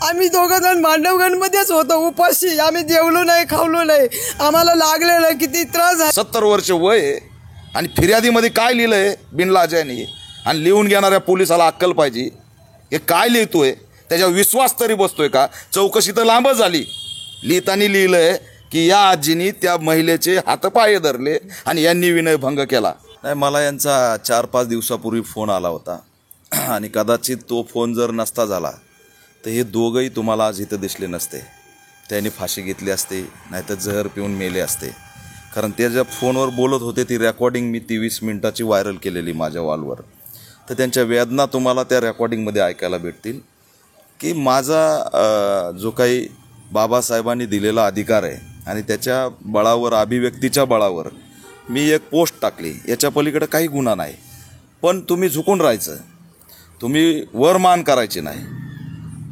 आम्ही दोघं जण मांडवगणमध्येच होतो उपाशी. आम्ही जेवलो नाही खावलो नाही. आम्हाला लागलेलं किती त्रास आहे. 70 वर्ष वय आहे आणि फिर्यादीमध्ये काय लिहिलंय बिनलाजानी आणि लिहून घेणाऱ्या पोलिसाला अक्कल पाहिजे. हे काय लिहितोय त्याच्यावर विश्वास तरी बसतोय का. चौकशी तर लांबच झाली. लिहिताना लिहिलंय की या आजीनी त्या महिलेचे हातपाय धरले आणि यांनी विनयभंग केला. नाही, मला यांचा 4-5 दिवसापूर्वी फोन आला होता आणि कदाचित तो फोन जर नसता झाला तर हे दोघंही तुम्हाला आज इथं दिसले नसते. त्यांनी फाशी घेतली असते, नाहीतर जहर पिऊन मेले असते. कारण ते ज्या फोनवर बोलत होते ती रेकॉर्डिंग मी 23 मिनिटाची व्हायरल केलेली माझ्या वॉलवर. तर त्यांच्या वेदना तुम्हाला त्या रेकॉर्डिंगमध्ये ऐकायला भेटतील की माझा जो काही बाबासाहेबांनी दिलेला अधिकार आहे आणि त्याच्या बळावर, अभिव्यक्तीच्या बळावर मी एक पोस्ट टाकली. याच्या पलीकडे काही गुन्हा नाही. पण तुम्ही झुकून राहायचं, तुम्ही वरमान करायचे नाही.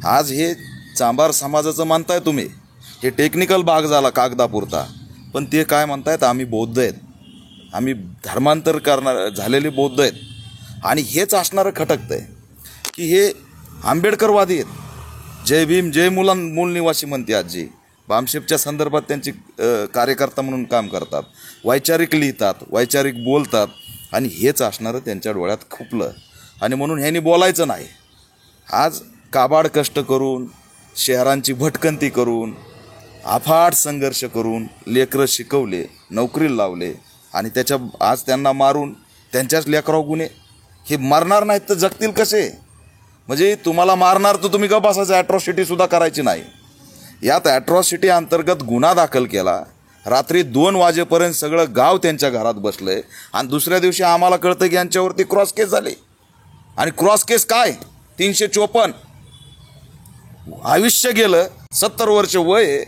आज हे चांभार समाजाचं म्हणताय तुम्ही, हे टेक्निकल भाग झाला कागदापुरता. पण ते काय म्हणतायत, आम्ही बौद्ध आहेत, आम्ही धर्मांतर करणार झालेले बौद्ध आहेत. आणि हेच असणारं खटकतं आहे की हे आंबेडकरवादी आहेत. जय भीम जय मूल निवासी म्हणते आजी. बामशेपच्या संदर्भात त्यांची कार्यकर्ता म्हणून काम करतात, वैचारिक लिहितात, वैचारिक बोलतात. आणि हेच असणारं त्यांच्या डोळ्यात खुपलं आणि म्हणून ह्यांनी बोलायचं नाही. आज काबाड कष्ट करून, शहरांची भटकंती करून, अफाट संघर्ष करून लेकरं शिकवले, नोकरीला लावले आणि आज त्यांना मारून त्यांच्याच लेकरावर गुन्हे. हे मरणार नाहीत तर जगतील कसे. म्हणजे तुम्हाला मारणार तर तुम्ही का बसायचं, ॲट्रॉसिटीसुद्धा करायची नाही. यात ॲट्रॉसिटी अंतर्गत गुन्हा दाखल केला. रात्री 2 वाजेपर्यंत सगळं गाव त्यांच्या घरात बसलंय आणि दुसऱ्या दिवशी आम्हाला कळतं की यांच्यावरती क्रॉस केस झाली. आणि क्रॉस केस काय 354. आयुष्य गेलं, 70 वर्ष वय आहे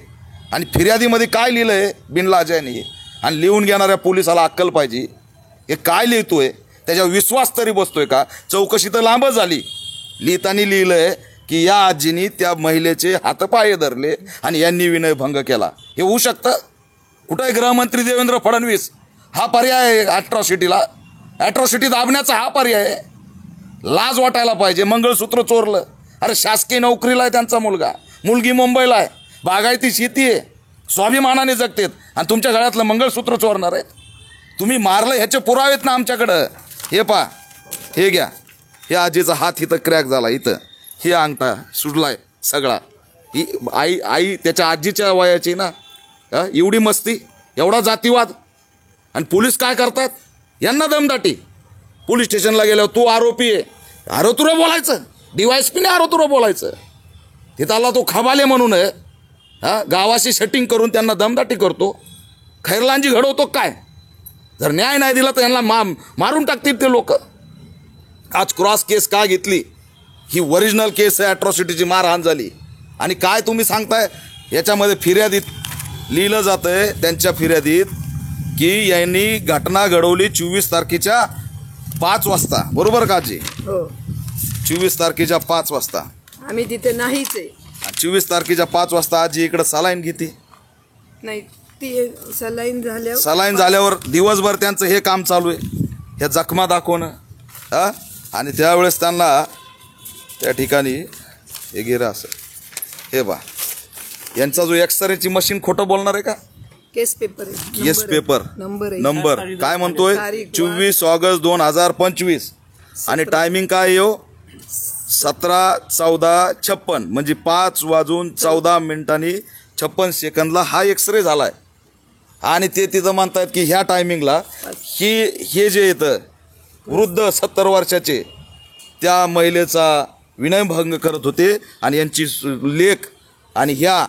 आणि फिर्यादीमध्ये काय लिहिलंय बिनलाजानी आणि लिहून घेणाऱ्या पोलिसाला अक्कल पाहिजे. हे काय लिहितोय त्याच्यावर विश्वास तरी बसतोय का. चौकशी तर लांबच झाली. लिहिताना लिहिलंय की या आजीनी त्या महिलेचे हातपाय धरले आणि यांनी विनयभंग केला. हे होऊ शकतं. कुठं आहे गृहमंत्री देवेंद्र फडणवीस. हा पर्याय आहे ॲट्रॉसिटीला. ॲट्रॉसिटी दाबण्याचा हा पर्याय आहे. लाज वाटायला पाहिजे. मंगळसूत्र चोरलं. अरे शासकीय नोकरीला आहे त्यांचा मुलगा, मुलगी मुंबईला आहे, बागायती शेती आहे, स्वाभिमानाने जगतेत आणि तुमच्या गळ्यातलं मंगळसूत्र चोरणार आहेत. तुम्ही मारलं ह्याचे पुरावे आहेत ना आमच्याकडं. हे पहा, हे घ्या. हे आजीचा हात इथं क्रॅक झाला, इथं हे अंगठा सुटलाय सगळा. ही आई त्याच्या आजीच्या वयाची ना. एवढी मस्ती, एवढा जातीवाद. आणि पोलीस काय करतात, यांना दमदाटी. पोलीस स्टेशनला गेल्यावर तू आरोपी आहे, आरोतुरं बोलायचं. DYSPने आरोतुरं बोलायचं. तिथं आला तो खबाले म्हणून आहे. गावाशी सेटिंग करून त्यांना दमदाटी करतो. खैरलांजी घडवतो काय. जर न्याय नाही दिला तर यांना मारून टाकतील ते लोक. आज क्रॉस केस का घेतली, ही ओरिजिनल केस आहे. ॲट्रॉसिटीची मारहाण झाली. आणि काय तुम्ही सांगताय, याच्यामध्ये फिर्यादीत लिहिलं जातं आहे, त्यांच्या फिर्यादीत की यांनी घटना घडवली 24 तारखेच्या 5 वाजता. बरोबर का आजी. 24 तारखेच्या 5 वाजता आम्ही तिथे नाहीच आहे. 24 तारखेच्या 5 वाजता आजी इकडं सलाईन घेते. नाही, ती सलाईन झाल्यावर दिवसभर त्यांचं हे काम चालू आहे, ह्या जखमा दाखवणं. आणि त्यावेळेस त्यांना त्या ठिकाणी हे गिरा असं, हे बा यांचा जो एक्सरेची मशीन खोटं बोलणार आहे का. केस पेपर नंबर काय म्हणतोय 24 ऑगस्ट 2025 आणि टायमिंग काय येऊ 17:14:56 म्हणजे 5:14 हा एक्सरे झालाय. आणि ते तिथं म्हणतायत की ह्या टायमिंगला हे जे येतं वृद्ध 70 वर्षाचे त्या महिलेचा विनयभंग करत होते आणि यांची लेक आणि ह्या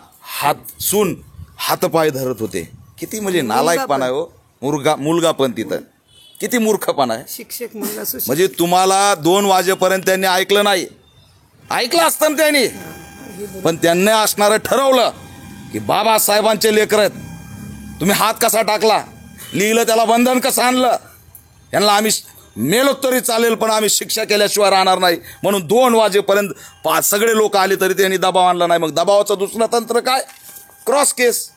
हातपाय धरत होते. किती म्हणजे नालायकपणा आहे हो. मुलगा पण तिथं किती मूर्खपणा आहे. शिक्षक मुलगा म्हणजे तुम्हाला 2 वाजेपर्यंत त्यांनी ऐकलं नाही. ऐकलं असतं त्यांनी, पण त्यांनी असणारं ठरवलं की बाबासाहेबांचे लेकर आहेत. तुम्ही हात कसा टाकला, लिहिलं त्याला बंधन कसं आणलं. यांना आम्ही मेलो तरी चालेल पण आम्ही शिक्षा केल्याशिवाय राहणार नाही. म्हणून 2 वाजेपर्यंत सगळे लोक आले तरी त्यांनी दबाव आणला नाही. मग दबावाचं दुसरं तंत्र काय, क्रॉस केस.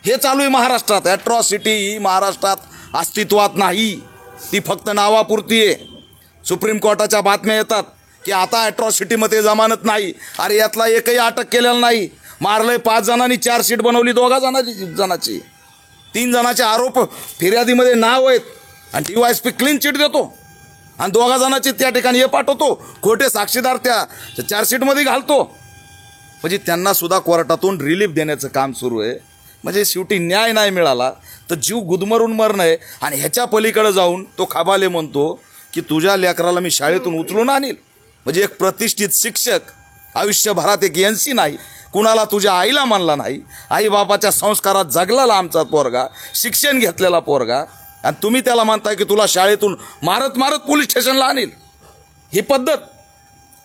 हे चालू आहे महाराष्ट्रात. ॲट्रॉसिटी ही महाराष्ट्रात अस्तित्वात नाही, ती फक्त नावापुरती आहे. सुप्रीम कोर्टाच्या बातम्या येतात की आता ॲट्रॉसिटीमध्ये जमानत नाही. अरे यातला एकही अटक केलेला नाही. मारलंय 5 जणांनी, चार्जशीट बनवली 2 जणांची, 3 जणांचे आरोप फिर्यादीमध्ये नाव आहेत आणि DYSP क्लीन चिट देतो आणि 2 जणांची त्या ठिकाणी हे पाठवतो, खोटे साक्षीदार त्या चार्जशीटमध्ये घालतो. म्हणजे त्यांना सुद्धा कोर्टातून रिलीफ देण्याचं काम सुरू आहे. म्हणजे शेवटी न्याय नाही मिळाला तर जीव गुदमरून मरणं आहे. आणि ह्याच्या पलीकडे जाऊन तो खाबाले म्हणतो की तुझ्या लेकराला मी शाळेतून उचलून आणील. म्हणजे एक प्रतिष्ठित शिक्षक, आयुष्यभरात एक NC नाही, कुणाला तुझ्या आईला मानला नाही, आईबापाच्या संस्कारात जगलेला आमचा पोरगा, शिक्षण घेतलेला पोरगा, आणि तुम्ही त्याला म्हणताय की तुला शाळेतून मारत मारत पोलीस स्टेशनला आणील. ही पद्धत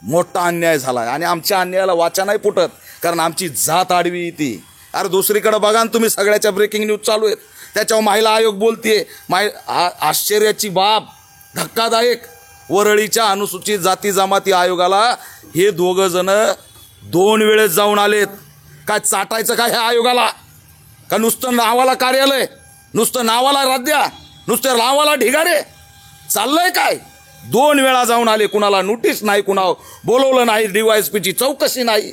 मोठा अन्याय झाला आहे. आणि आमच्या अन्यायाला वाचा नाही फुटत, कारण आमची जात आडवी ती. अरे दुसरीकडे बघा ना तुम्ही, सगळ्याच्या ब्रेकिंग न्यूज चालू आहेत, त्याच्यावर महिला आयोग बोलतीये. आश्चर्याची बाब, धक्कादायक, वरळीच्या अनुसूचित जाती जमाती आयोगाला हे 2 जण 2 वेळेस जाऊन आलेत. काय चाटायचं काय ह्या आयोगाला? का नुसतं नावाला कार्यालय, नुसतं नावाला राज्य, नुसतं नावाला ढिगारे चाललंय काय? 2 वेळा जाऊन आले, कुणाला नोटीस नाही, कुणा बोलवलं नाही, DYSPची चौकशी नाही.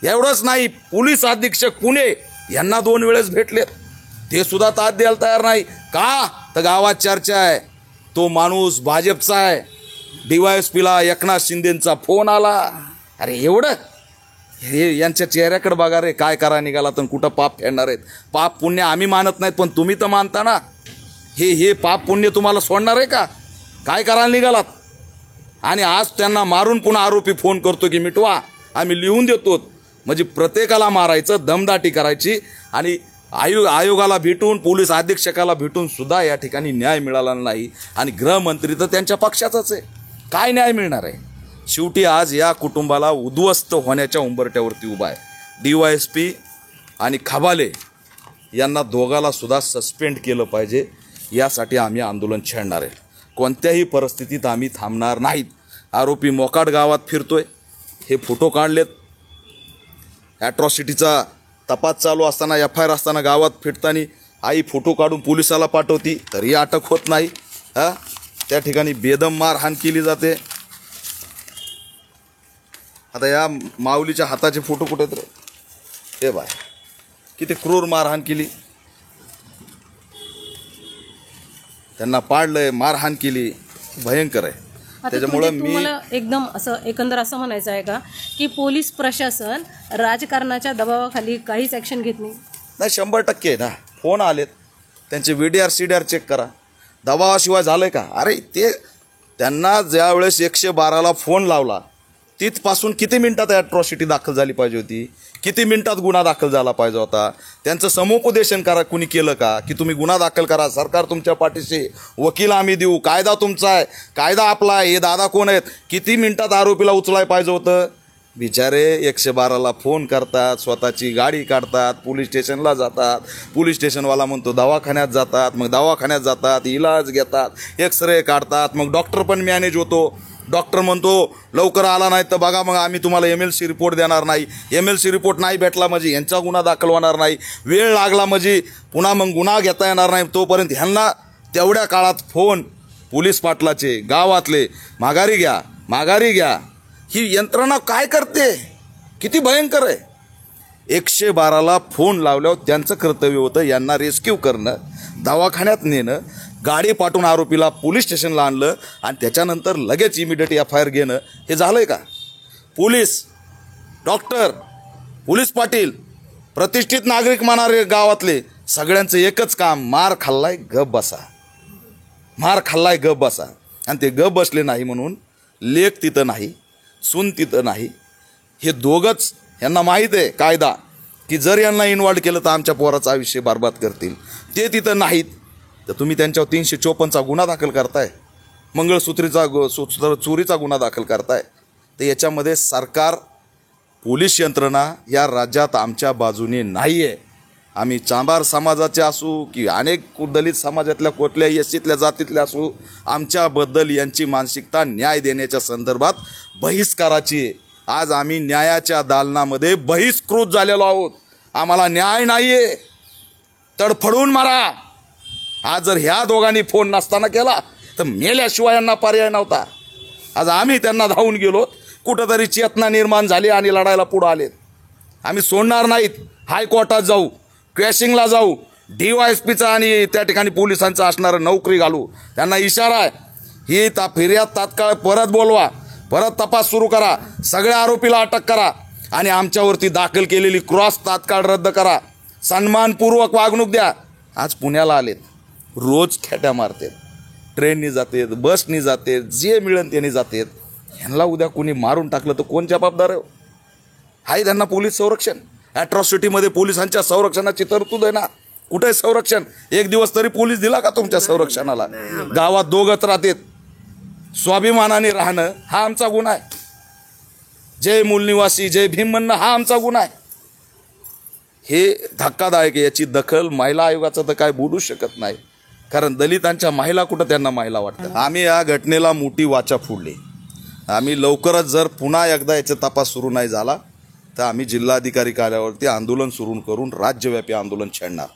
एवढंच नाही, पोलीस अधीक्षक पुणे यांना 2 वेळेस भेटले, ते सुद्धा ताट द्यायला तयार नाही. का तर गावात चर्चा आहे तो माणूस भाजपचा आहे. DYSPला एकनाथ शिंदेंचा फोन आला. अरे एवढं हे यांच्या चेहऱ्याकडे बघा रे, काय करा निघाला तर कुठं पाप फेडणार आहेत. पाप पुण्य आम्ही मानत नाहीत, पण तुम्ही तर मानता ना. हे पाप पुण्य तुम्हाला सोडणार आहे का? काय करायला निघालात? आणि आज त्यांना मारून पुन्हा आरोपी फोन करतो की मिटवा, आम्ही लिहून देतो. म्हणजे प्रत्येकाला मारायचं, दमदाटी करायची. आणि आयोगाला भेटून, पोलीस अधीक्षकाला भेटून सुद्धा या ठिकाणी न्याय मिळाला नाही. आणि गृहमंत्री तर त्यांच्या पक्षाचाच आहे, काय न्याय मिळणार आहे? शेवटी आज या कुटुंबाला उद्ध्वस्त होण्याच्या उंबरठ्यावरती उभा आहे. DYSP आणि खबाले यांना दोघाला सुद्धा सस्पेंड केलं पाहिजे. यासाठी आम्ही आंदोलन छेडणार आहे. कोणत्याही परिस्थितीत आम्ही थांबणार नाहीत. आरोपी मोकाट गावात फिरतोय, हे फोटो काढलेत. ॲट्रॉसिटीचा तपास चालू असताना, FIR असताना गावात फिरताना आई फोटो काढून पोलिसाला पाठवती तरी अटक होत नाही. त्या ठिकाणी बेदम मारहाण केली जाते. आता या माऊलीच्या हाताचे फोटो कुठे तर हे बाय, किती क्रूर मारहाण केली, त्यांना पाडलंय, मारहाण केली, भयंकर आहे. त्याच्यामुळे तुम्हाला एकदम असं एकंदर असं म्हणायचं आहे का की पोलीस प्रशासन राजकारणाच्या दबावाखाली काहीच ॲक्शन घेत नाही? नाही, 100% ना. फोन आलेत, त्यांचे VDR CDR चेक करा. दबावाशिवाय झालंय का? अरे ते त्यांना ज्या वेळेस 112ला फोन लावला तिथपासून किती मिनिटात ॲट्रॉसिटी दाखल झाली पाहिजे होती, किती मिनिटात गुन्हा दाखल झाला पाहिजे होता. त्यांचं समुपदेशन करा, कुणी केलं का? की तुम्ही गुन्हा दाखल करा, सरकार तुमच्या पाठीशी, वकील आम्ही देऊ, कायदा तुमचा आहे, कायदा आपला आहे, हे दादा कोण आहेत? किती मिनिटात आरोपीला उचलाय पाहिजे होतं. बिचारे 112ला फोन करतात, स्वतःची गाडी काढतात, पोलीस स्टेशनला जातात, पोलीस स्टेशनवाला म्हणतो दवाखान्यात जातात, मग दवाखान्यात जातात, इलाज घेतात, एक्सरे काढतात, मग डॉक्टर पण मॅनेज होतो. डॉक्टर म्हणतो लवकर आला नाही तर बघा मग आम्ही तुम्हाला MLC रिपोर्ट देणार नाही. MLC रिपोर्ट नाही भेटला म्हणजे यांचा गुन्हा दाखल होणार नाही. वेळ लागला म्हणजे पुन्हा मग गुन्हा घेता येणार नाही. तोपर्यंत ह्यांना तेवढ्या काळात फोन पोलीस पाटलाचे, गावातले, माघारी घ्या, माघारी घ्या. ही यंत्रणा काय करते, किती भयंकर आहे. 112ला फोन लावल्यावर त्यांचं कर्तव्य होतं यांना रेस्क्यू करणं, दवाखान्यात नेणं, गाडी पाठवून आरोपीला पोलीस स्टेशनला आणलं आणि त्याच्यानंतर लगेच इमिडिएट FIR घेणं. हे झालंय का? पोलीस, डॉक्टर, पोलीस पाटील, प्रतिष्ठित नागरिक मानणारे गावातले सगळ्यांचं एकच काम, मार खाल्लाय गप बसा, मार खाल्लाय गप बसा. आणि ते गप बसले नाही म्हणून लेख तिथं नाही, सून तिथं नाही. हे दोघंच, यांना माहीत आहे कायदा की जर यांना इन्व्हॉल्व केलं तर आमच्या पोराचं आयुष्य बरबाद करतील. ते तिथं नाहीत तर तुम्ही त्यांच्यावर 354चा गुन्हा दाखल करताय, चोरीचा गुन्हा दाखल करताय. तर याच्यामध्ये सरकार, पोलीस यंत्रणा या राज्यात आमच्या बाजूने नाही आहे. आम्ही चांभार समाजाचे असू की अनेक दलित समाजातल्या कुठल्याही एसीतल्या जातीतल्या असू, आमच्याबद्दल यांची मानसिकता न्याय देण्याच्या संदर्भात बहिष्काराची आहे. आज आम्ही न्यायाच्या दालनामध्ये बहिष्कृत झालेलो आहोत. आम्हाला न्याय नाही आहे, तडफडून मारा. आज जर ह्या दोघांनी फोन नसताना केला तर मेल्याशिवाय यांना पर्याय नव्हता. आज आम्ही त्यांना धावून गेलो, कुठंतरी चेतना निर्माण झाली आणि लढायला पुढं आलेत. आम्ही सोडणार नाहीत. हायकोर्टात जाऊ, क्रॅशिंगला जाऊ, DYSPचा आणि त्या ठिकाणी पोलिसांचं असणारं नोकरी घालू. त्यांना इशारा आहे, ही फिर्याद तात्काळ परत बोलवा, परत तपास सुरू करा, सगळ्या आरोपीला अटक करा आणि आमच्यावरती दाखल केलेली क्रॉस तात्काळ रद्द करा, सन्मानपूर्वक वागणूक द्या. आज पुण्याला आलेत, रोज खेट्या मारतात, ट्रेननी जातात, बसनी जातात, जे मिळेल त्याने जातात. ह्यांना उद्या कोणी मारून टाकलं तर कोण जबाबदार आहे? त्यांना पोलीस संरक्षण, ॲट्रॉसिटीमध्ये पोलिसांच्या संरक्षणाची तरतूद आहे ना. कुठे आहे संरक्षण? एक दिवस तरी पोलीस दिला का तुमच्या संरक्षणाला? गावात दोघंच राहतात. स्वाभिमानाने राहणं हा आमचा गुन्हा आहे. जय मूलनिवासी जय भीम म्हणणं हा आमचा गुन्हा आहे. हे धक्कादायक आहे. याची दखल महिला आयोगाचं तर काय बोलू शकत नाही, कारण दलितांच्या महिला कुठं त्यांना महिला वाटतं. आम्ही या घटनेला मोठी वाचा फोडली. आम्ही लवकरच जर पुन्हा एकदा याचा तपास सुरू नाही झाला तर आम्ही जिल्हाधिकारी कार्यालयावरती आंदोलन सुरू करून राज्यव्यापी आंदोलन छेडणार.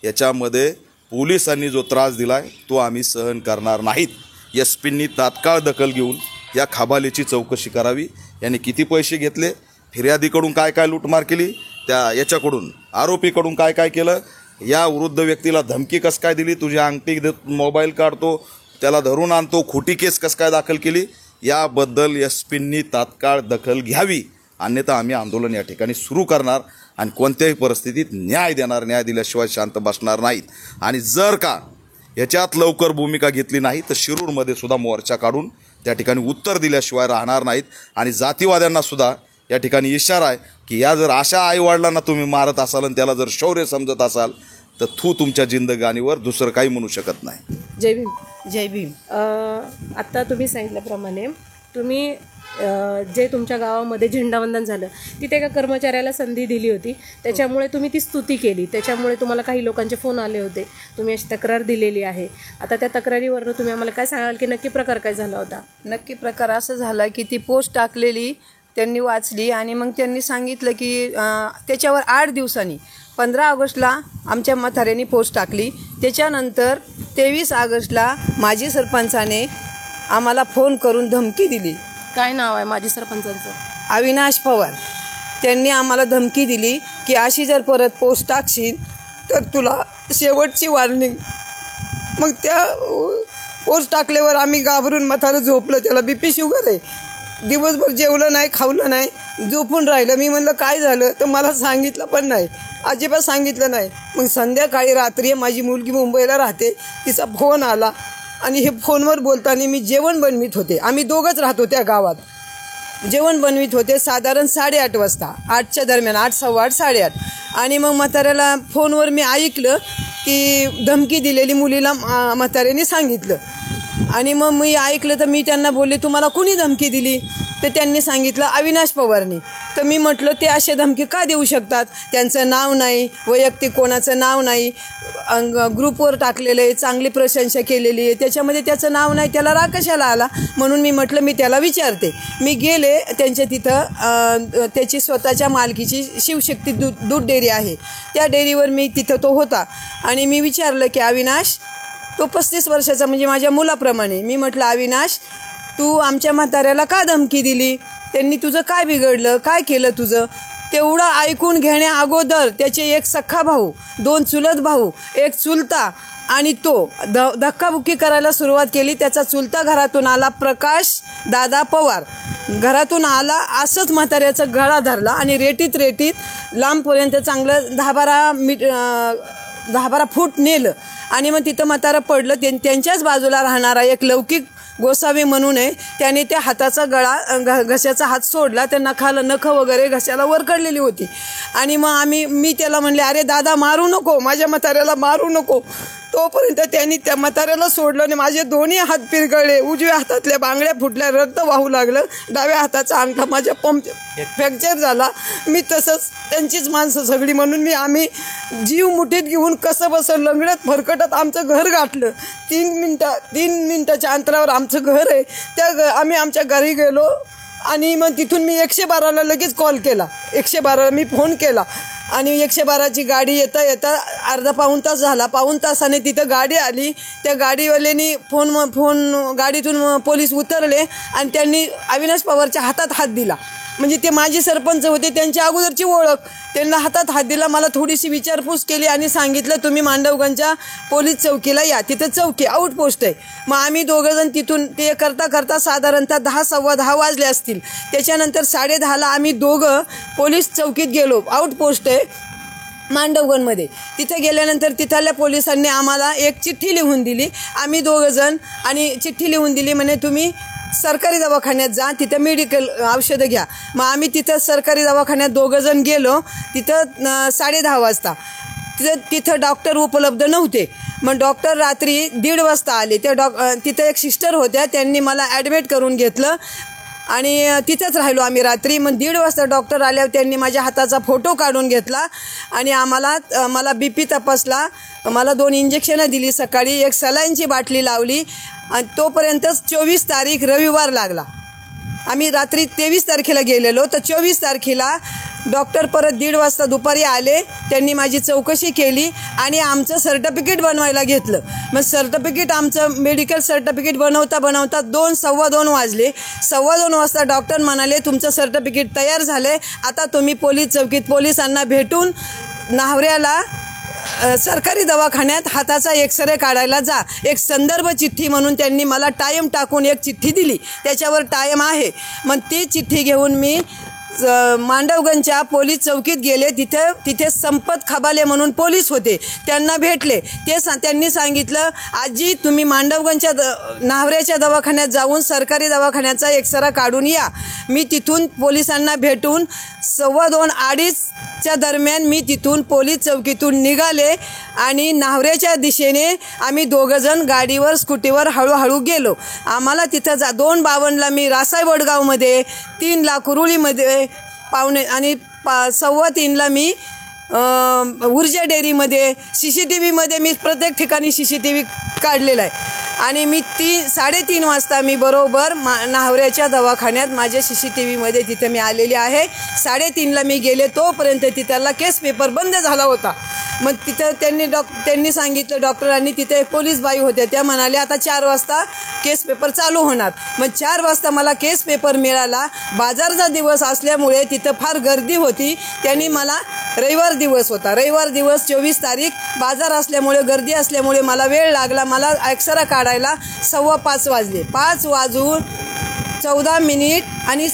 याच्यामध्ये पोलिसांनी जो त्रास दिलाय तो आम्ही सहन करणार नाहीत. SP-नी तात्काळ दखल घेऊन या खबालीची चौकशी करावी. यांनी किती पैसे घेतले, फिर्यादीकडून काय काय लूटमार केली, त्या याच्याकडून आरोपीकडून काय काय केलं, या वृद्ध व्यक्तीला धमकी कसं काय दिली, तुझी अंगठी मोबाईल काढतो, त्याला धरून आणतो, खोटी केस कसं काय दाखल केली, याबद्दल SP-नी तात्काळ दखल घ्यावी. अन्यथा आम्ही आंदोलन या ठिकाणी सुरू करणार आणि कोणत्याही परिस्थितीत न्याय देणार. न्याय दिल्याशिवाय शांत बसणार नाहीत. आणि जर का याच्यात लवकर भूमिका घेतली नाही तर शिरूरमध्ये सुद्धा मोर्चा काढून त्या ठिकाणी उत्तर दिल्याशिवाय राहणार नाहीत. आणि जातीवाद्यांना सुद्धा या ठिकाणी इशारा आहे की या जर अशा आईवडिलांना तुम्ही मारत असाल आणि त्याला जर शौर्य समजत असाल तर तुमच्या जिंदगानीवर दुसरं काही म्हणू शकत नाही. जय भीम. जय भीम. आत्ता तुम्ही सांगितल्याप्रमाणे तुम्ही जे तुमच्या गावामध्ये झेंडावंदन झालं तिथे एका कर्मचाऱ्याला संधी दिली होती, त्याच्यामुळे तुम्ही ती स्तुती केली, त्याच्यामुळे तुम्हाला काही लोकांचे फोन आले होते, तुम्ही अशी तक्रार दिलेली आहे. आता त्या तक्रारीवरनं तुम्ही आम्हाला काय सांगाल की नक्की प्रकार काय झाला होता? नक्की प्रकार असं झाला की ती पोस्ट टाकलेली त्यांनी वाचली आणि मग त्यांनी सांगितलं की त्याच्यावर 8 दिवसांनी 15 ऑगस्टला आमच्या म्हाताऱ्यांनी पोस्ट टाकली. त्याच्यानंतर 23 ऑगस्टला माजी सरपंचाने आम्हाला फोन करून धमकी दिली. काय नाव आहे माजी सरपंचांचं? अविनाश पवार. त्यांनी आम्हाला धमकी दिली की अशी जर परत पोस्ट टाकशील तर तुला शेवटची वॉर्निंग. मग त्या पोस्ट टाकल्यावर आम्ही घाबरून म्हातारं झोपलं. त्याला BP शुगर आहे. दिवसभर जेवलं नाही, खावलं नाही, झोपून राहिलं. मी म्हणलं काय झालं तर मला सांगितलं पण नाही, अजिबात सांगितलं नाही. मग संध्याकाळी रात्री माझी मुलगी मुंबईला राहते, तिचा फोन आला आणि हे फोनवर बोलताना मी जेवण बनवित होते. आम्ही दोघंच राहतो त्या गावात. जेवण बनवित होते साधारण 8:30 वाजता, 8च्या दरम्यान, 8, 8:15, 8:30. आणि मग म्हाताऱ्याला फोनवर मी ऐकलं की धमकी दिलेली मुलीला म्हाताऱ्याने सांगितलं. आणि मग मी ऐकलं तर मी त्यांना बोलले तुम्हाला कुणी धमकी दिली? तर त्यांनी सांगितलं अविनाश पवारनी. तर मी म्हटलं ते असे धमकी का देऊ शकतात? त्यांचं नाव नाही, वैयक्तिक कोणाचं नाव नाही, ग्रुपवर टाकलेलं आहे, चांगली प्रशंसा केलेली आहे, त्याच्यामध्ये त्याचं नाव नाही, त्याला राग कशाला आला? म्हणून मी म्हटलं मी त्याला विचारते. मी गेले त्यांच्या तिथं. त्याची स्वतःच्या मालकीची शिवशक्ती दूध डेअरी आहे, त्या डेअरीवर मी तिथं तो होता. आणि मी विचारलं की अविनाश, तो 35 वर्षाचा म्हणजे माझ्या मुलाप्रमाणे. मी म्हटलं अविनाश, तू आमच्या म्हाताऱ्याला का धमकी दिली? त्यांनी तुझं काय बिघडलं, काय केलं तुझं? तेवढं ऐकून घेण्या अगोदर त्याचे एक सख्खा भाऊ, 2 चुलत भाऊ, एक चुलता आणि तो धक्काबुक्की करायला सुरुवात केली. त्याचा चुलता घरातून आला, प्रकाश दादा पवार घरातून आला, असंच म्हाताऱ्याचा गळा धरला आणि रेटीत लांबपर्यंत चांगलं 10-12 फूट नेलं. आणि मग तिथं म्हातारा पडलं. त्यांच्याच बाजूला राहणारा एक लौकिक गोसावी म्हणून आहे, त्याने त्या हाताचा गळा, घशाचा हात सोडला. त्या नखं वगैरे घशाला वरकडलेली होती. आणि मग मी त्याला म्हणले अरे दादा मारू नको, माझ्या म्हाताऱ्याला मारू नको. तोपर्यंत त्यांनी त्या म्हाताऱ्याला सोडलं आणि माझे दोन्ही हात पिरगळले, उजव्या हातातल्या बांगड्या फुटल्या, रक्त वाहू लागलं, डाव्या हाताचा अंगठा माझ्या फ्रॅक्चर झाला. मी तसंच त्यांचीच माणसं सगळी म्हणून आम्ही जीव मुठीत घेऊन कसं बसं लंगडत फरकटत आमचं घर गाठलं. 3 मिनिटाच्या अंतरावर आमचं घर आहे. आम्ही आमच्या घरी गेलो आणि मग तिथून मी 112ला लगेच कॉल केला. 112ला मी फोन केला आणि 112ची गाडी येता येता अर्धा पाऊण तास झाला. पाऊण तासाने तिथं गाडी आली. त्या गाडीवाल्यानी फोन गाडीतून पोलीस उतरले आणि त्यांनी अविनाश पवारच्या हातात हात दिला. म्हणजे ते माजी सरपंच होते, त्यांच्या अगोदरची ओळख. त्यांना हातात हात दिला. मला थोडीशी विचारपूस केली आणि सांगितलं तुम्ही मांडवगंजच्या पोलीस चौकीला या, तिथं चौकी आउटपोस्ट आहे. मग आम्ही दोघंजण तिथून ते करता करता साधारणतः 10 सव्वा 10 वाजले असतील. त्याच्यानंतर 10:30ला आम्ही दोघं पोलीस चौकीत गेलो. आउटपोस्ट आहे मांडवगणमध्ये. तिथे गेल्यानंतर तिथल्या पोलिसांनी आम्हाला एक चिठ्ठी लिहून दिली. आम्ही दोघंजण आणि चिठ्ठी लिहून दिली, म्हणे तुम्ही सरकारी दवाखान्यात जा, तिथं मेडिकल औषधं घ्या. मग आम्ही तिथं सरकारी दवाखान्यात दोघंजण गेलो. तिथं 10:30 वाजता तिथं डॉक्टर उपलब्ध नव्हते. मग डॉक्टर रात्री 1:30 वाजता आले. तिथं एक सिस्टर होत्या, त्यांनी मला ॲडमिट करून घेतलं आणि तिथंच राहिलो आम्ही रात्री. मग 1:30 वाजता डॉक्टर आल्यावर त्यांनी माझ्या हाताचा फोटो काढून घेतला आणि मला BP तपासला. मला 2 इंजेक्शनं दिली सकाळी, एक सलाईनची बाटली लावली आणि तोपर्यंतच 24 तारीख रविवार लागला. आम्ही रात्री 23 तारखेला गेलेलो, तर 24 तारखेला डॉक्टर परत 1:30 वाजता दुपारी आले. त्यांनी माझी चौकशी केली आणि आमचं सर्टिफिकेट बनवायला घेतलं. मग सर्टिफिकेट आमचं मेडिकल सर्टिफिकेट बनवता 2 सव्वा 2 वाजले. 2:15 वाजता डॉक्टर म्हणाले तुमचं सर्टिफिकेट तयार झालं आहे, आता तुम्ही पोलीस चौकीत पोलिसांना भेटून न्हावऱ्याला सरकारी दवाखान्यात हाताचा एक्सरे काढायला जा. एक संदर्भ चिठ्ठी म्हणून त्यांनी मला टाईम टाकून एक चिठ्ठी दिली, त्याच्यावर टाईम आहे. मग ती चिठ्ठी घेऊन मी मांडवगंजच्या पोलीस चौकीत गेले. तिथे संपत खबाले म्हणून पोलीस होते, त्यांना भेटले. त्यांनी सांगितलं आजी तुम्ही मांडवगंजच्या न्हावऱ्याच्या दवाखान्यात जाऊन सरकारी दवाखान्याचा एक्सरा काढून या. मी तिथून पोलिसांना भेटून 2:15-2:30च्या दरम्यान मी तिथून पोलीस चौकीतून निघाले आणि न्हावऱ्याच्या दिशेने आम्ही दोघंजण गाडीवर स्कूटीवर हळूहळू गेलो. आम्हाला तिथं 2:52ला मी रासाई वडगावमध्ये, 3ला कुरुळीमध्ये, पावणे आणि 2:15ला मी ऊर्जा डेअरीमध्ये. CCTVमध्ये मी प्रत्येक ठिकाणी CCTV काढलेला आहे आणि मी 3:30 वाजता मी बरोबर न्हावऱ्याच्या दवाखान्यात माझ्या CCTVमध्ये तिथे मी आलेली आहे. 3:30ला मी गेले, तोपर्यंत तिथला केस पेपर बंद झाला होता. मग तिथं त्यांनी सांगितलं डॉक्टरांनी, तिथे पोलीस बाई होत्या, त्या म्हणाल्या आता 4 वाजता केस पेपर चालू होणार. मग 4 वाजता मला केस पेपर मिळाला. बाजारचा दिवस असल्यामुळे तिथं फार गर्दी होती. त्यांनी मला रविवार दिवस होता, रविवार दिवस 24 तारीख, बाजार असल्यामुळे गर्दी असल्यामुळे मला वेळ लागला. मला एक्सरा काढायला 5:15 वाजले. 5:14 आणि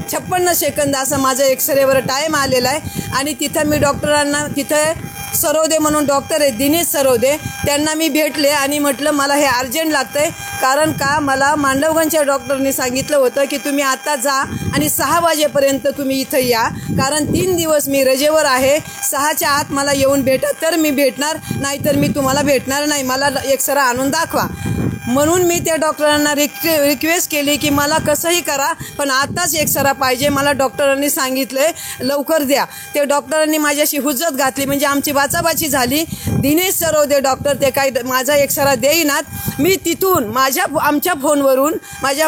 56 सेकंद असा माझा एक्सरेवर टाईम आलेला आहे. आणि तिथं मी डॉक्टरांना, तिथं सरोदे म्हणून डॉक्टर आहे दिनेश सरोदे, त्यांना मी भेटले आणि म्हटलं मला हे अर्जंट लागतं आहे. कारण का मला मांडवगंजच्या डॉक्टरने सांगितलं होतं की तुम्ही आता जा आणि 6 वाजेपर्यंत तुम्ही इथं या, कारण 3 दिवस मी रजेवर आहे. 6च्या आत मला येऊन भेटा तर मी भेटणार, नाहीतर मी तुम्हाला भेटणार नाही, मला एक्सरा आणून दाखवा. म्हणून मी त्या डॉक्टरांना रिक्वेस्ट केली की मला कसंही करा पण आत्ताच एक्सरा पाहिजे. मला डॉक्टरांनी सांगितलं आहे लवकर द्या. ते डॉक्टरांनी माझ्याशी हुज्जत घातली, म्हणजे आमची बाचाबाची झाली. दिनेश सरोदे डॉक्टर ते काही माझा एक्सरा देईनात. मी तिथून आमच्या फोनवरून, माझ्या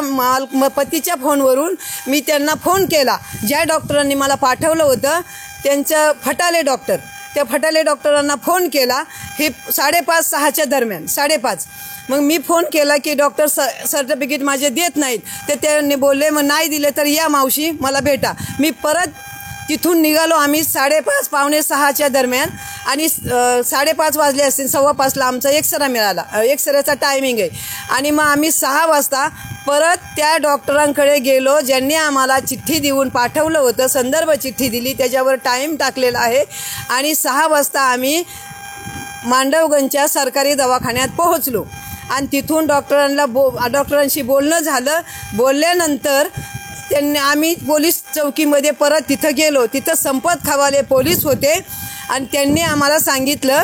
पतीच्या फोनवरून मी त्यांना फोन केला. ज्या डॉक्टरांनी मला पाठवलं होतं त्यांचं फटाले डॉक्टर, त्या फटाले डॉक्टरांना फोन केला. हे 5:30-6च्या दरम्यान, 5:30. मग मी फोन केला की डॉक्टर सर्टिफिकेट माझे देत नाहीत. तर त्यांनी बोलले मग नाही दिले तर या मावशी मला भेटा. मी परत तिथून निघालो आम्ही 5:30 पावणे 6च्या दरम्यान आणि 5:30 वाजले असतील. 5:15ला आमचा एक्सरा मिळाला, एक्सरेचा टायमिंग आहे. आणि मग आम्ही 6 वाजता परत त्या डॉक्टरांकडे गेलो ज्यांनी आम्हाला चिठ्ठी देऊन पाठवलं होतं, संदर्भ चिठ्ठी दिली, त्याच्यावर टाईम टाकलेला आहे. आणि 6 वाजता आम्ही मांडवगंजच्या सरकारी दवाखान्यात पोहोचलो आणि तिथून डॉक्टरांशी बोलणं झालं. बोलल्यानंतर आम्ही पोलीस चौकीमध्ये परत तिथं गेलो. तिथं संपत खवाले पोलीस होते आणि त्यांनी आम्हाला सांगितलं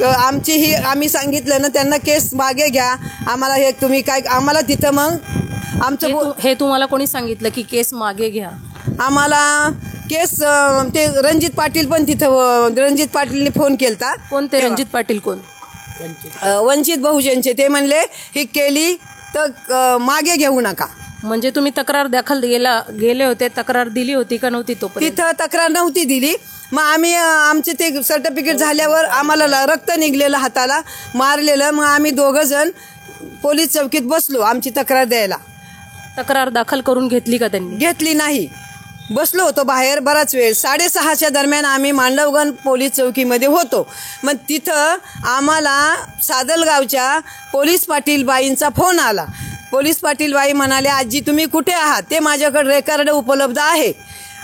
आम्ही सांगितलं ना त्यांना केस मागे घ्या, आम्हाला हे तुम्ही काय, आम्हाला तिथं मग आमचं हे तुम्हाला कोणी सांगितलं की केस मागे घ्या? आम्हाला केस ते रणजित पाटील पण तिथं, रणजित पाटीलने फोन केलता. कोणते रणजित पाटील? कोण? वंचित बहुजनचे. ते म्हणले ही केली तर मागे घेऊ नका. म्हणजे तुम्ही तक्रार दाखल गेले होते, तक्रार दिली होती का नव्हती तोपर्यंत? तिथं तक्रार नव्हती दिली. मग आम्ही आमचे ते सर्टिफिकेट झाल्यावर आम्हाला रक्त निघलेलं हाताला, मारलेलं. मग आम्ही दोघं जण पोलीस चौकीत बसलो आमची तक्रार द्यायला. तक्रार दाखल करून घेतली का त्यांनी? घेतली नाही. बसलो होतो बाहेर बराच वेळ. 6:30च्या दरम्यान आम्ही मांडवगण पोलीस चौकीमध्ये होतो. मग तिथं आम्हाला सादलगावच्या पोलीस पाटील बाईंचा फोन आला. पोलीस पाटील बाई म्हणाले, आजी तुम्ही कुठे आहात? ते माझ्याकडे रेकॉर्ड उपलब्ध आहे.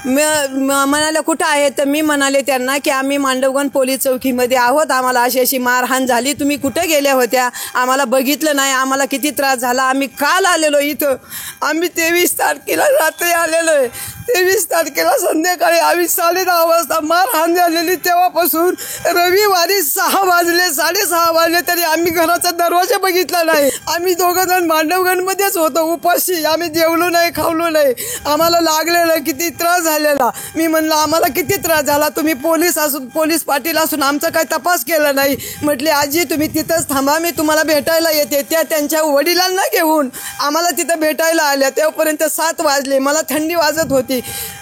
म्हणाले कुठं आहे? तर मी म्हणाले त्यांना की आम्ही मांडवगण पोलीस चौकीमध्ये आहोत, आम्हाला अशी अशी मारहाण झाली, तुम्ही कुठे गेल्या होत्या? आम्हाला बघितलं नाही, आम्हाला किती त्रास झाला, आम्ही काल आलेलो इथं. आम्ही 23 तारखेला रात्री आलेलो आहे. 23 तारखेला संध्याकाळी आम्ही 10:30 वाजता मारहाण झालेली. तेव्हापासून रविवारी 6 वाजले, 6:30 वाजले तरी आम्ही घराचा दरवाजा बघितला नाही. आम्ही दोघं जण मांडवगणमध्येच होतो उपाशी. आम्ही जेवलो नाही, खावलो नाही. आम्हाला लागलेलं किती त्रास झालेला. मी म्हणलं आम्हाला किती त्रास झाला, तुम्ही पोलीस पाटील असून आमचा काही तपास केला नाही. म्हटले आजी तुम्ही तिथंच थांबा, मी तुम्हाला भेटायला येते. त्या त्यांच्या वडिलांना घेऊन आम्हाला तिथं भेटायला आल्या. तेव्हापर्यंत 7 वाजले. मला थंडी वाजत होती.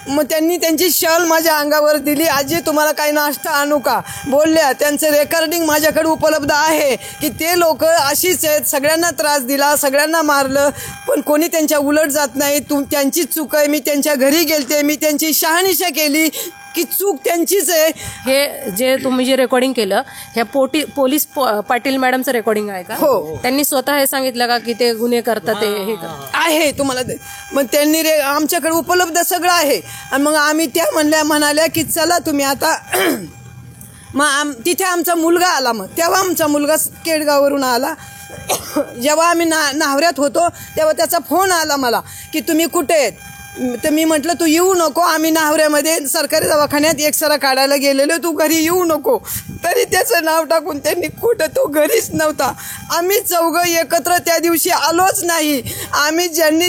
मग त्यांनी त्यांची शॉल माझ्या अंगावर दिली. आजी तुम्हाला काही नाश्ता आणू का? बोलल्या. त्यांचं रेकॉर्डिंग माझ्याकडे उपलब्ध आहे की ते लोक अशीच आहेत, सगळ्यांना त्रास दिला, सगळ्यांना मारलं, पण कोणी त्यांच्या उलट जात नाही. त्यांचीच चूक आहे. मी त्यांच्या घरी गेलते, मी त्यांची शहानिशा केली की चूक त्यांचीच आहे. हे जे तुम्ही जे रेकॉर्डिंग केलं, ह्या पोलीस पाटील मॅडमचं रेकॉर्डिंग आहे का? हो. त्यांनी स्वतः हे सांगितलं का की ते गुन्हे करतात, ते हे करतात? आहे तुम्हाला मग त्यांनी आमच्याकडे उपलब्ध सगळं आहे. आणि मग आम्ही त्या म्हणाल्या की चला तुम्ही आता. मग तिथे आमचा मुलगा आला. मग तेव्हा आमचा मुलगा केडगाववरून आला. जेव्हा आम्ही न्हावऱ्यात होतो तेव्हा त्याचा फोन आला मला की तुम्ही कुठे आहेत? तर मी म्हटलं तू येऊ नको, आम्ही न्हावऱ्यामध्ये सरकारी दवाखान्यात एक्सरा काढायला गेलेलो, तू घरी येऊ नको. तरी त्याचं नाव टाकून त्यांनी कुठं, तो घरीच नव्हता. आम्ही चौघं एकत्र त्या दिवशी आलोच नाही.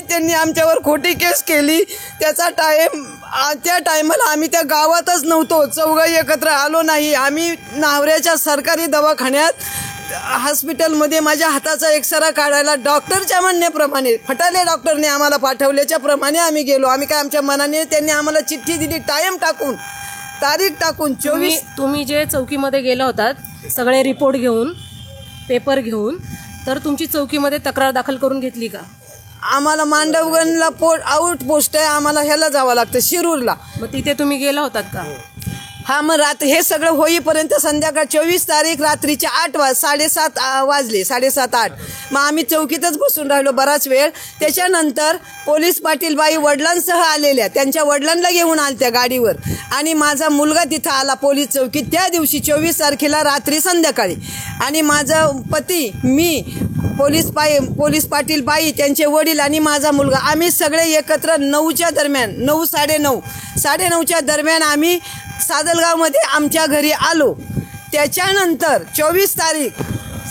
त्यांनी आमच्यावर खोटी केस केली त्या टायमाला आम्ही त्या गावातच नव्हतो. चौघं एकत्र आलो नाही. आम्ही न्हावऱ्याच्या सरकारी दवाखान्यात हॉस्पिटलमध्ये माझ्या हाताचा एक्सरा काढायला डॉक्टरच्या म्हणण्याप्रमाणे, फटाले डॉक्टरने आम्हाला पाठवल्याच्या प्रमाणे आम्ही गेलो. आम्ही काय आमच्या मनाने, त्यांनी आम्हाला चिठ्ठी दिली टाईम टाकून, तारीख टाकून. 24 तुम्ही जे चौकीमध्ये गेला होतात सगळे रिपोर्ट घेऊन, पेपर घेऊन, तर तुमची चौकीमध्ये तक्रार दाखल करून घेतली का? आम्हाला मांडवगणला आउट पोस्ट आहे, आम्हाला ह्याला जावं लागतं शिरूरला. मग तिथे तुम्ही गेला होतात का? हा. मग हे सगळं होईपर्यंत संध्याकाळ 24 तारीख रात्रीचे 7:30 वाजले, 7:30-8. मग आम्ही चौकीतच बसून राहिलो बराच वेळ. त्याच्यानंतर पोलीस पाटील बाई वडिलांसह आलेल्या, त्यांच्या वडिलांना घेऊन आल्या गाडीवर. आणि माझा मुलगा तिथं आला पोलीस चौकीत त्या दिवशी 24 तारखेला रात्री संध्याकाळी. आणि माझा पती, मी, पोलीस पाटील बाई, त्यांचे वडील आणि माझा मुलगा, आम्ही सगळे एकत्र 9च्या दरम्यान, 9:30च्या दरम्यान आम्ही सादलगावमध्ये आमच्या घरी आलो. त्याच्यानंतर 24 तारीख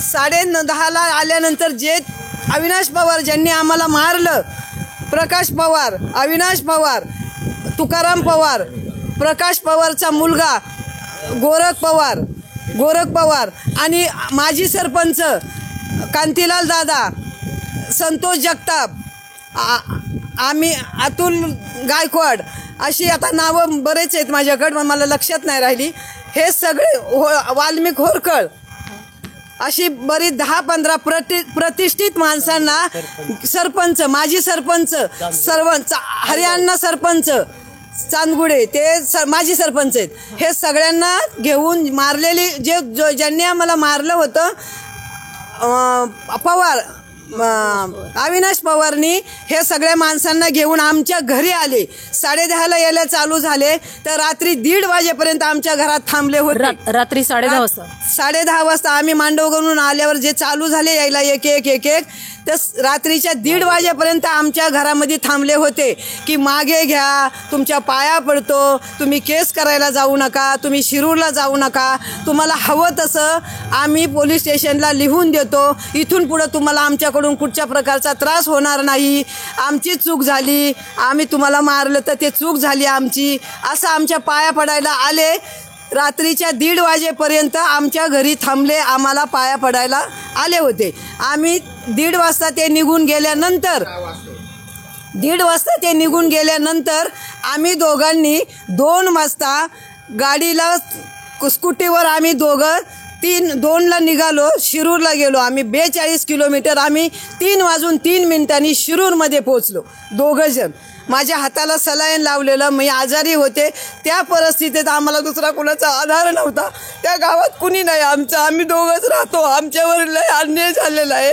10:30ला आल्यानंतर जे अविनाश पवार ज्यांनी आम्हाला मारलं, प्रकाश पवार, अविनाश पवार, तुकाराम पवार, प्रकाश पवारचा मुलगा गोरख पवार आणि माजी सरपंच कांतीलाल दादा, संतोष जगताप, आम्ही अतुल गायकवाड, अशी आता नावं बरेच आहेत माझ्याकडं, मला लक्षात नाही राहिली. हे सगळे वाल्मिक होरकळ, अशी बरी 10-15 प्रतिष्ठित माणसांना, सरपंच, माजी सरपंच, हरियाणा सरपंच चांदगुडे, ते माजी सरपंच आहेत. हे सगळ्यांना घेऊन मारलेली, ज्यांनी आम्हाला मारलं होतं पवार, अविनाश पवारनी, हे सगळ्या माणसांना घेऊन आमच्या घरी आले. 10:30ला यायला चालू झाले तर रात्री 1:30 वाजेपर्यंत आमच्या घरात थांबले होते. रात्री 10:30 वाजता 10:30 वाजता आम्ही मांडवगणून आल्यावर जे चालू झाले यायला एक तर रात्रीच्या 1:30 वाजेपर्यंत आमच्या घरामध्ये थांबले होते की मागे घ्या, तुमच्या पाया पडतो, तुम्ही केस करायला जाऊ नका, तुम्ही शिरूरला जाऊ नका, तुम्हाला हवं तसं आम्ही पोलीस स्टेशनला लिहून देतो, इथून पुढं तुम्हाला आमच्याकडून कुठच्या प्रकारचा त्रास होणार नाही, आमची चूक झाली, आम्ही तुम्हाला मारलं तर ते चूक झाली आमची, असं आमच्या पाया पडायला आले. रात्रीच्या 1:30 वाजेपर्यंत आमच्या घरी थांबले, आम्हाला पाया पडायला आले होते. आम्ही 1:30 वाजता ते निघून गेल्यानंतर 1:30 वाजता ते निघून गेल्यानंतर आम्ही दोघांनी 2 वाजता गाडीला स्कूटीवर आम्ही दोघं 2ला निघालो, शिरूरला गेलो. आम्ही 42 किलोमीटर आम्ही 3:03 शिरूरमध्ये पोचलो दोघंजण. माझ्या हाताला सलाईन लावलेलं, मी आजारी होते. त्या परिस्थितीत आम्हाला दुसरा कुणाचा आधार नव्हता. त्या गावात कुणी नाही आमचं, आम्ही दोघंच राहतो. आमच्यावर लय अन्याय झालेला आहे.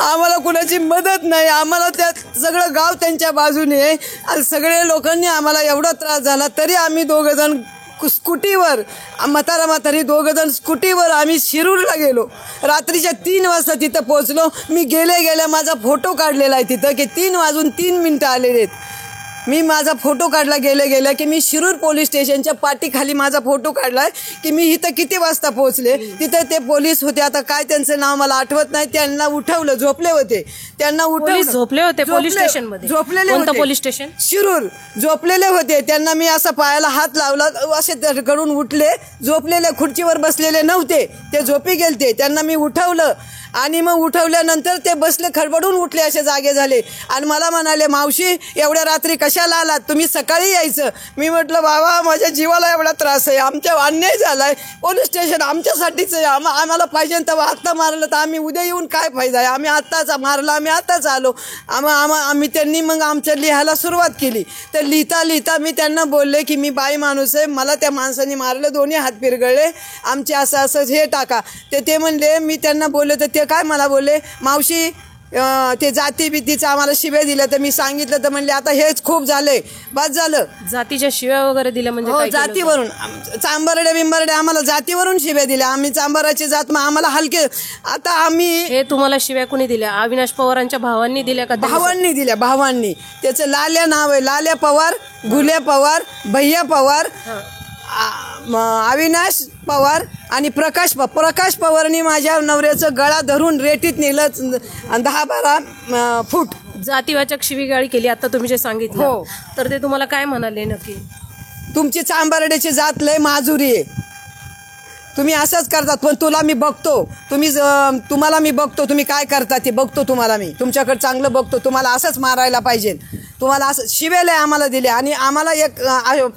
आम्हाला कुणाची मदत नाही. आम्हाला त्या सगळं गाव त्यांच्या बाजूने आहे आणि सगळे लोकांनी आम्हाला एवढा त्रास झाला तरी आम्ही दोघंजण स्कूटीवर, म्हातारी दोघंजण स्कूटीवर आम्ही शिरूरला गेलो. रात्रीच्या 3 वाजता तिथं पोचलो. मी गेल्या माझा फोटो काढलेला आहे तिथं की 3:03 आलेले आहेत. मी माझा फोटो काढला गेल्या की मी शिरूर पोलीस स्टेशनच्या पाठीखाली माझा फोटो काढला की मी इथं किती वाजता पोहोचले. तिथं ते पोलीस होते, आता काय त्यांचं नाव मला आठवत नाही. त्यांना उठवलं, झोपले होते. त्यांना उठवलं, झोपले होते पोलीस स्टेशनमध्ये. झोपलेले कोणतं होते. Police station? शिरूर. झोपलेले होते. त्यांना मी असा पायाला हात लावला, असे करून उठले. झोपलेले खुर्चीवर बसलेले नव्हते, ते झोपी गेलते. त्यांना मी उठवलं आणि मग उठवल्यानंतर ते बसले, खडबडून उठले, असे जागे झाले आणि मला म्हणाले, मावशी एवढ्या रात्री कशाला आलात, तुम्ही सकाळी यायचं. मी म्हटलं, बाबा माझ्या जीवाला एवढा त्रास आहे, आमच्या अन्याय झाला आहे, पोलीस स्टेशन आमच्यासाठीच आहे. आम्हाला पाहिजे तेव्हा आत्ता मारलं तर आम्ही उद्या येऊन काय फायदा आहे. आम्ही आत्ताच मारलं, आम्ही आत्ताच आलो. आम्ही त्यांनी मग आमच्या लिहायला सुरुवात केली. तर लिहिता मी त्यांना बोलले की मी बाई माणूस आहे, मला त्या माणसाने मारलं, दोन्ही हात पिरगळले, आमचे असं हे टाका. ते म्हणले, मी त्यांना बोलले तर ते काय मला बोलले, मावशी ते जाती भीतीचं आम्हाला शिव्या दिल्या. तर मी सांगितलं तर म्हणले, आता हेच खूप झालंय, बस झालं. जातीच्या शिव्या वगैरे दिल्या म्हणजे हो, काय केलं? जातीवरून, चांबरडे आम्हाला जातीवरून शिव्या दिल्या. आम्ही चांबराची जात, मग आम्हाला हलके. आता आम्ही, हे तुम्हाला शिव्या कुणी दिल्या? अविनाश पवारांच्या भावांनी दिल्या का? भावांनी दिल्या, भावांनी. त्याचं लाल्या नाव आहे, लाल्या पवार, गुल्या पवार, भैया पवार, अविनाश पवार आणि प्रकाश पवारनी माझ्या नवऱ्याचं गळा धरून रेटीत नेलं 10-12 फूट. जातीवाचक शिवीगाळी केली आता तुम्ही जे सांगितलं. हो. तर ते तुम्हाला काय म्हणाले नक्की? तुमची चांबारड्याची जात लय माजुरी आहे, तुम्ही असंच करतात, पण तुम्हाला मी बघतो तुम्ही काय करता ते बघतो. तुम्हाला मी तुमच्याकडे चांगलं बघतो. तुम्हाला असंच मारायला पाहिजे. तुम्हाला असं शिवेले आम्हाला दिले आणि आम्हाला एक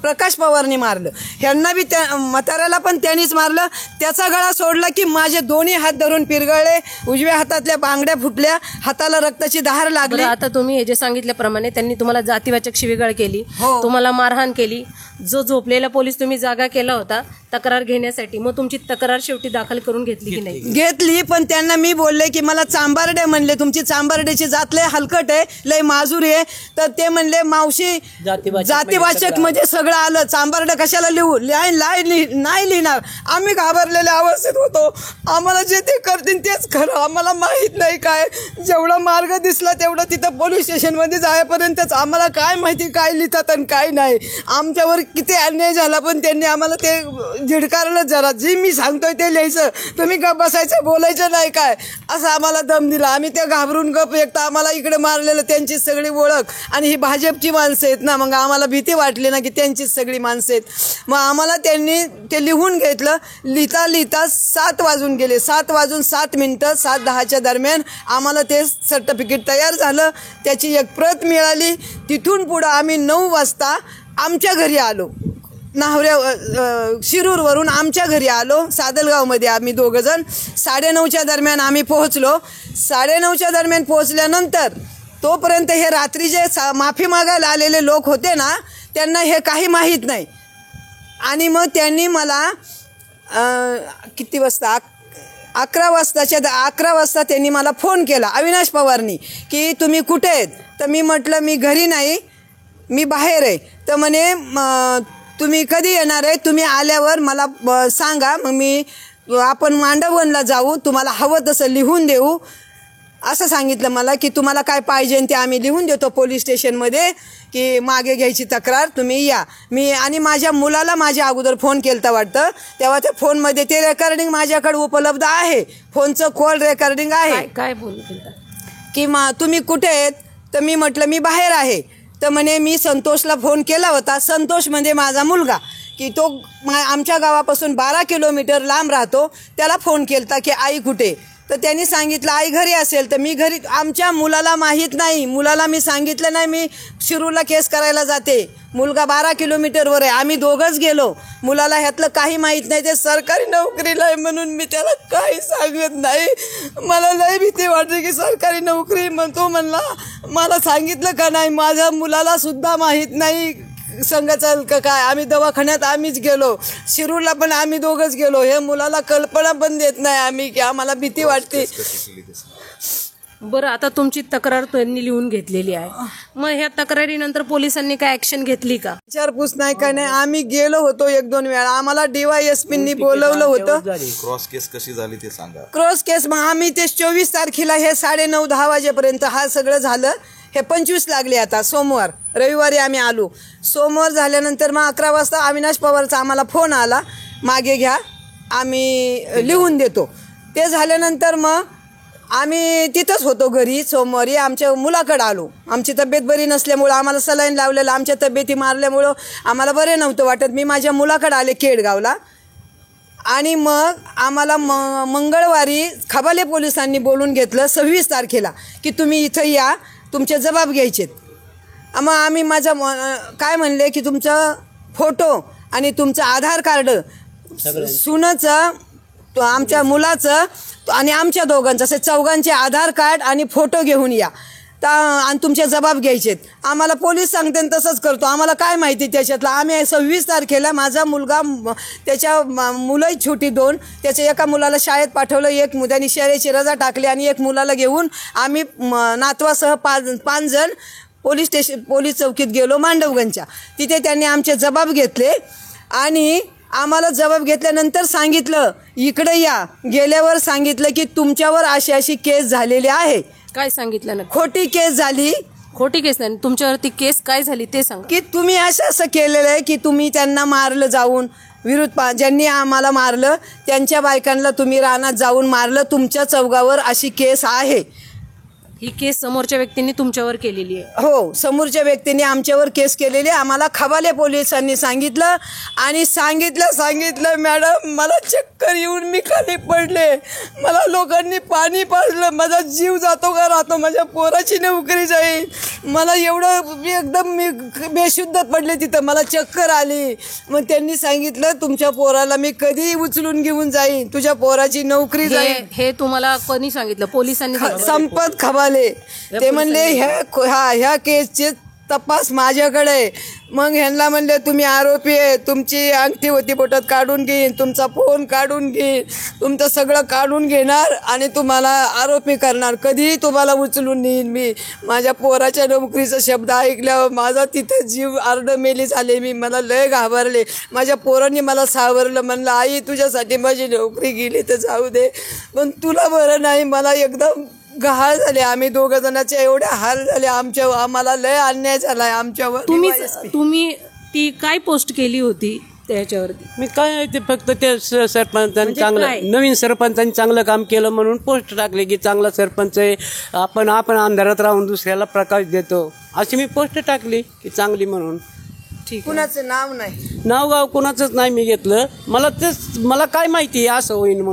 प्रकाश पवारनी मारलं. ह्यांना बी त्या म्हाताऱ्याला पण त्यांनीच मारलं. त्याचा गळा सोडला की माझे दोन्ही हात धरून पिरगळले, उजव्या हातातल्या बांगड्या फुटल्या, हाताला रक्ताची धार लागली. आता तुम्ही हे जे सांगितल्याप्रमाणे त्यांनी तुम्हाला जातीवाचक शिवीगाळ केली, हो. तुम्हाला मारहाण केली. जो झोपलेला पोलीस तुम्ही जागा केला होता तक्रार घेण्यासाठी, मग तुमची तक्रार शेवटी दाखल करून घेतली की नाही? घेतली, पण त्यांना मी बोलले की मला चांबारडे म्हणले, तुमची चांबारड्याची जात लय हलकट आहे, लय माजुरी आहे. तर ते म्हणले, मावशी जातीवाचक म्हणजे सगळं आलं, चांबारडं कशाला लिहू, नाही लिहिणार. आम्ही घाबरलेल्या अवस्थेत होतो. आम्हाला जे ते करतील तेच खरं, आम्हाला माहीत नाही काय. जेवढा मार्ग दिसला तेवढं तिथं पोलीस स्टेशनमध्ये जायपर्यंतच आम्हाला काय माहिती काय लिहितात आणि काय नाही. आमच्यावर किती अन्याय झाला, पण त्यांनी आम्हाला ते झिडकारलं. जरा जी मी सांगतोय ते लिहायचं, तुम्ही गप बसायचं, बोलायचं नाही काय, असं आम्हाला दम दिला. आम्ही ते घाबरून गप, एक तर आम्हाला इकडे मारलेलं त्यांची सगळी ओळख आणि ही भाजपची माणसं आहेत ना, मग आम्हाला भीती वाटली ना की त्यांचीच सगळी माणसं आहेत. मग आम्हाला त्यांनी ते लिहून घेतलं. लिहिता 7 वाजून गेले. 7:07 7:10 दरम्यान आम्हाला ते सर्टिफिकेट तयार झालं. त्याची एक प्रत मिळाली. तिथून पुढं आम्ही 9 वाजता आमच्या घरी आलो. शिरूरवरून आमच्या घरी आलो. सादलगावमध्ये आम्ही दोघंजण 9:30 दरम्यान आम्ही पोहोचलो. 9:30 दरम्यान पोहोचल्यानंतर तोपर्यंत हे रात्री जे माफी मागायला आलेले लोक होते ना, त्यांना हे काही माहीत नाही. आणि मग त्यांनी मला किती वाजता 11 वाजता त्यांनी मला फोन केला, अविनाश पवारनी, की तुम्ही कुठे आहेत. तर मी म्हटलं मी घरी नाही, मी बाहेर आहे. तर म्हणे तुम्ही कधी येणार आहे, तुम्ही आल्यावर मला सांगा, मग आपण मांडवगणला जाऊ, तुम्हाला हवं तसं लिहून देऊ. असं सांगितलं मला की तुम्हाला काय पाहिजे ते आम्ही लिहून देतो पोलीस स्टेशनमध्ये, की मागे घ्यायची तक्रार, तुम्ही या. मी आणि माझ्या मुलाला माझ्या अगोदर फोन केलता वाटतं, तेव्हा त्या फोनमध्ये ते रेकॉर्डिंग माझ्याकडे उपलब्ध आहे, फोनचं कॉल रेकॉर्डिंग आहे. काय बोलता की तुम्ही कुठे आहेत. तर मी म्हटलं मी बाहेर आहे. तर म्हणे मी संतोषला फोन केला होता. संतोष म्हणजे माझा मुलगा, की तो आमच्या गावापासून 12 किलोमीटर लांब राहतो. त्याला फोन केलता की आई कुठे. तर त्यांनी सांगितलं आई घरी असेल, तर मी घरी, आमच्या मुलाला माहीत नाही, मुलाला मी सांगितलं नाही मी शिरूरला केस करायला जाते, मुलगा 12 किलोमीटरवर आहे, आम्ही दोघंच गेलो, मुलाला ह्यातलं काही माहीत नाही, ते सरकारी नोकरीला आहे म्हणून मी त्याला काही सांगत नाही. मला लय भीती वाटते की सरकारी नोकरी म्हणतो, म्हणला मला सांगितलं का नाही, माझ्या मुलाला सुद्धा माहीत नाही संघ चाल का काय. आम्ही दवाखान्यात आम्हीच गेलो, शिरूरला पण आम्ही दोघंच गेलो, हे मुलाला कल्पना पण देत नाही आम्ही की आम्हाला भीती वाटते. बरं, आता तुमची तक्रार त्यांनी लिहून घेतलेली आहे, मग ह्या तक्रारीनंतर पोलिसांनी काय ऍक्शन घेतली का? विचारपूस नाही काय नाही, आम्ही गेलो होतो 1-2 वेळा, आम्हाला DYSPनी बोलवलं होतं. क्रॉस केस कशी झाली ते सांगा. क्रॉस केस मग आम्ही ते 24 तारखेला हे 9:30-10 वाजेपर्यंत हा सगळं झालं. हे 25 लागले आता सोमवार, रविवारी आम्ही आलो. सोमवार झाल्यानंतर मग 11 वाजता अविनाश पवारचा आम्हाला फोन आला, मागे घ्या आम्ही लिहून देतो. ते झाल्यानंतर मग आम्ही तिथंच होतो घरी. सोमवारी आमच्या मुलाकडे आलो, आमची तब्येत बरी नसल्यामुळं आम्हाला सलाईन लावलेलं, आमच्या तब्येती मारल्यामुळं आम्हाला बरे नव्हतं वाटत. मी माझ्या मुलाकडे आले केडगावला, आणि मग आम्हाला मंगळवारी खबाले पोलिसांनी बोलून घेतलं 26 तारखेला की तुम्ही इथं या, तुमचे जबाब घ्यायचेत. मग आम्ही काय म्हणले की तुमचा फोटो आणि तुमचं आधार कार्ड, सुनाचं, आमच्या मुलाचं आणि आमच्या दोघांचं, असे 4घांचे आधार कार्ड आणि फोटो घेऊन या आणि तुमचे जबाब घ्यायचेत. आम्हाला पोलीस सांगते तसंच करतो, आम्हाला काय माहिती त्याच्यातलं. आम्ही 26 तारखेला माझा मुलगा, त्याच्या मुलंही छोटी 2, त्याच्या एका मुलाला शाळेत पाठवलं, त्यांनी शाळेची रजा टाकली, आणि एक मुलाला घेऊन आम्ही नातवासह 5 जण पोलीस चौकीत गेलो मांडवगंजच्या. तिथे त्यांनी आमचे जबाब घेतले, आणि आम्हाला जबाब घेतल्यानंतर सांगितलं इकडे या. गेल्यावर सांगितलं की तुमच्यावर अशी केस झालेली आहे. काय सांगितलं ना? खोटी केस झाली. खोटी केस नाही, तुमच्यावरती केस काय झाली ते सांगा. की तुम्ही असं केलेलं आहे की तुम्ही त्यांना मारलं, जाऊन ज्यांनी आम्हाला मारलं त्यांच्या बायकांना तुम्ही रानात जाऊन मारलं, तुमच्या 4घावर अशी केस आहे. ही केस समोरच्या व्यक्तींनी तुमच्यावर केलेली आहे? हो, समोरच्या व्यक्तीने आमच्यावर केस केलेली. आम्हाला खबाले पोलिसांनी सांगितलं, आणि सांगितलं मॅडम मला चक्कर येऊन मी खाली पडले, मला लोकांनी पाणी पाजलं, माझा जीव जातो का राहतो, माझ्या पोराची नोकरी जाईल, मला एवढं मी बेशुद्ध पडले तिथं, मला चक्कर आली. मग त्यांनी सांगितलं तुमच्या पोराला मी कधी उचलून घेऊन जाईन, तुझ्या पोराची नोकरी जाईल. हे तुम्हाला कोणी सांगितलं? पोलिसांनी? संपत खबाले ते म्हणले ह्या केसचे तपास माझ्याकडे आहे. मग ह्यांना म्हणले तुम्ही आरोपी आहे, तुमची अंगठी होती बोटात काढून घेईन, तुमचा फोन काढून घेईन, तुमचं सगळं काढून घेणार आणि तुम्हाला आरोपी करणार, कधीही तुम्हाला उचलून नेईन मी. माझ्या पोराच्या नोकरीचा शब्द ऐकल्यावर माझा तिथं जीव अर्धमेली झाले. मला लय घाबरले. माझ्या पोरांनी मला सावरलं, म्हणलं आई तुझ्यासाठी माझी नोकरी गेली तर जाऊ दे, पण तुला बरं नाही. मला एकदम गहाळ झाले. आम्ही 2 जणांचे एवढे हाल झाले, आम्हाला लय अन्याय झालाय आमच्यावर. तुम्ही ती काय पोस्ट केली होती त्याच्यावरती? मी काय ते फक्त ते सरपंचांनी म्हणजे चांगलं, नवीन सरपंचांनी चांगलं काम केलं म्हणून पोस्ट टाकले की चांगला सरपंच आहे, आपण अंधारात राहून दुसऱ्याला प्रकाश देतो, अशी मी पोस्ट टाकली की चांगली म्हणून. ठीक, कुणाचं नाव नाही, नाव गाव कुणाचंच नाही मी घेतलं. मला काय माहिती असं होईन म्हणून.